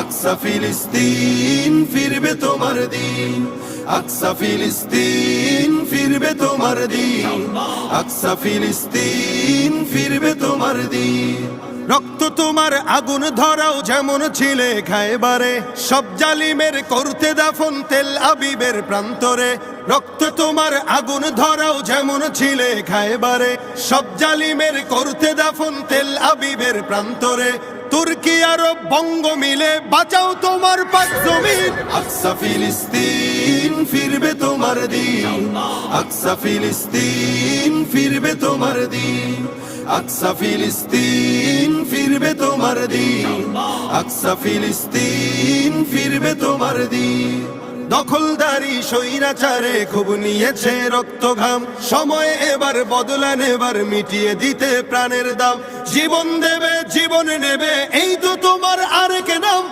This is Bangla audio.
আকসা ফিলিস্তিন ফিরবে তোমার দিন, আকসা ফিলিস্তিন ফিরবে তোমার দিন, আকসা ফিলিস্তিন ফিরবে তোমার দিন। রক্ত তোমার আগুন ধরাও যেমন ছিলে খায়বারে, সব জালিমের করতে দাফন তেল আবিবের প্রান্তরে। রক্ত তোমার আগুন ধরাও যেমন ছিলে খায়বারে, সব জালিমের করতে দাফন তেল আবিবের প্রান্তরে। তুর্কি আরব বঙ্গ মিলে বাঁচাও তোমার পাক জমিন, আকসা ফিলিস্তিন ফিরবে তোমার দিন, আকসা ফিলিস্তিন ফিরবে তোমার দিন, আকসা ফিলিস্তিন ফিরবে তোমার দিন, আকসা ফিলিস্তিন ফিরবে তোমার দিন। দখলদারি স্বৈরাচারে খুব নিয়েছে রক্ত ঘাম, সময় এবার বদলা নেবার মিটিয়ে দিতে প্রাণের দাম। জীবন দেবে জীবন নেবে এই তো তোমার আরেক নাম।